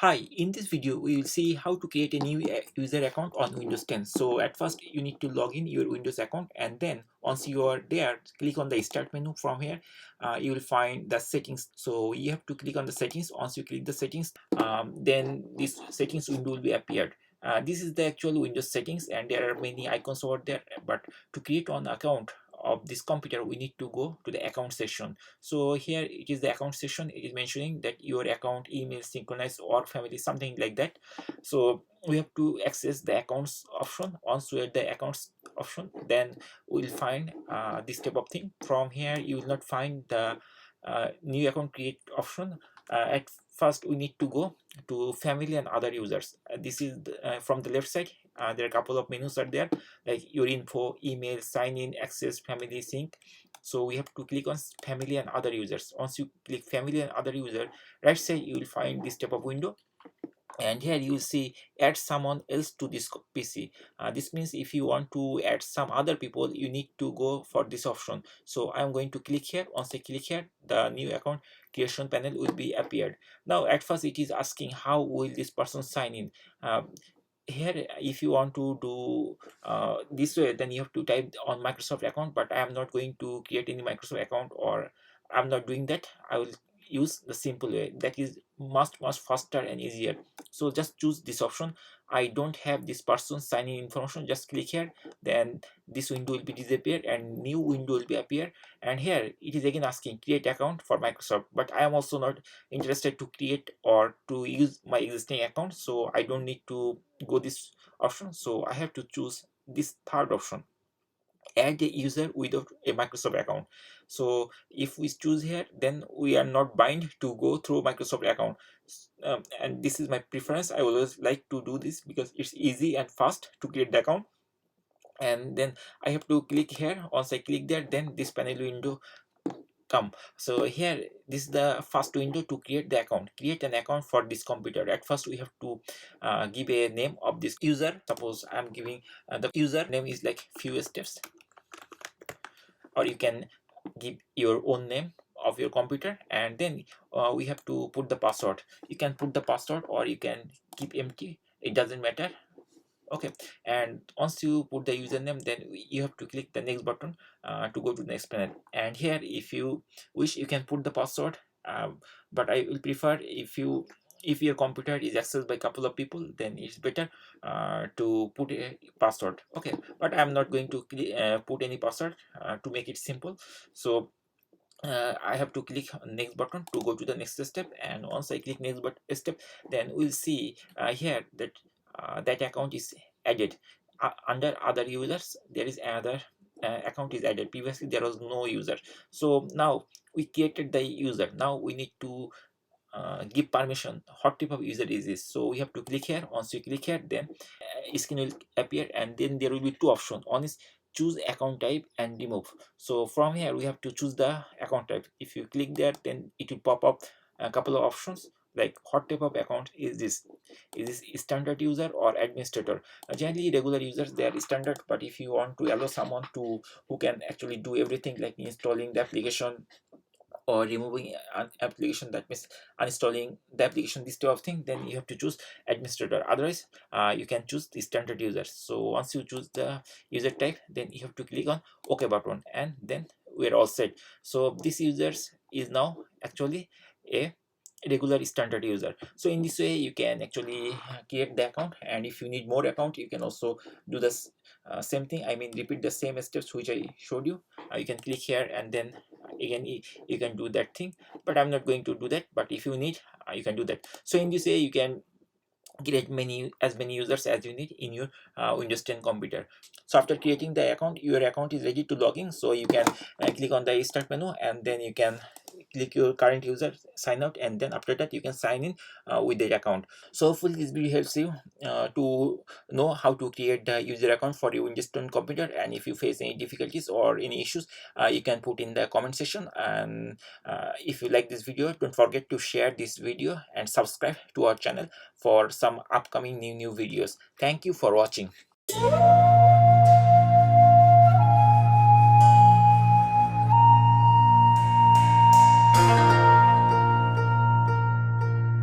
Hi, in this video we will see how to create a new user account on Windows 10. So at first you need to log in your Windows account, and then once you are there, click on the start menu. From here you will find the settings. So you have to click on the settings. Once you click the settings, then this settings window will be appeared. This is the actual Windows settings, and there are many icons over there, but to create an account of this computer we need to go to the account section. So here it is the account section. It is mentioning that your account, email, synchronized, or family, something like that. So we have to access the accounts option. Once we have the accounts option, then we'll find this type of thing. From here you will not find the new account create option. At first we need to go to family and other users. This is from the left side. There are a couple of menus are there, like your info, email, sign in, access, family, sync. So we have to click on family and other users. Once you click family and other user, right side you will find this type of window, and here you will see add someone else to this PC. This means if you want to add some other people, you need to go for this option. So I'm going to click here. Once I click here, the new account creation panel will be appeared. Now at first it is asking how will this person sign in. Here if you want to do this way, then you have to type on Microsoft account, but I am not going to create any Microsoft account, or I'm not doing that. I will use the simple way that is much faster and easier. So just choose this option. I don't have this person signing information. Just click here, then this window will be disappear and new window will be appear. And here it is again asking create account for Microsoft, but I am also not interested to create or to use my existing account, so I don't need to go this option. So I have to choose this third option, add a user without a Microsoft account. So if we choose here, then we are not bind to go through Microsoft account. And this is my preference. I always like to do this because it's easy and fast to create the account. And then I have to click here. Once I click there, then this panel window come. So here this is the first window to create the account. Create an account for this computer. At first we have to give a name of this user. Suppose I'm giving the user name is like FewSteps, or you can give your own name of your computer. And then we have to put the password. You can put the password or you can keep empty, it doesn't matter. Okay, and once you put the username, then you have to click the next button to go to the next panel. And here if you wish, you can put the password, but I will prefer if your computer is accessed by a couple of people, then it's better to put a password. Okay, but I'm not going to put any password to make it simple. So I have to click on next button to go to the next step. And once I click next step, then we'll see here that that account is added. Under other users there is another account is added. Previously there was no user. So now we created the user. Now we need to give permission what type of user is this. So we have to click here. Once you click here, then screen will appear, and then there will be two options. One is choose account type and remove. So from here we have to choose the account type. If you click there, then it will pop up a couple of options, like what type of account is this. Is this standard user or administrator? Generally regular users, they are standard, but if you want to allow someone to who can actually do everything, like installing the application or removing an application, that means uninstalling the application, this type of thing, then you have to choose administrator. Otherwise you can choose the standard user. So once you choose the user type, then you have to click on OK button, and then we're all set. So this users is now actually a regular standard user. So in this way you can actually create the account, and if you need more account, you can also do this same thing. I mean, repeat the same steps which I showed you. You can click here, and then again you can do that thing, but I'm not going to do that. But if you need, you can do that. So in this way you can create as many users as you need in your Windows 10 computer. So after creating the account, your account is ready to log in. So you can click on the start menu, and then you can click your current user, sign out, and then after that you can sign in with the account. So hopefully this video helps you to know how to create the user account for your Windows 10 computer. And if you face any difficulties or any issues, you can put in the comment section. And if you like this video, don't forget to share this video and subscribe to our channel for some upcoming new videos. Thank you for watching.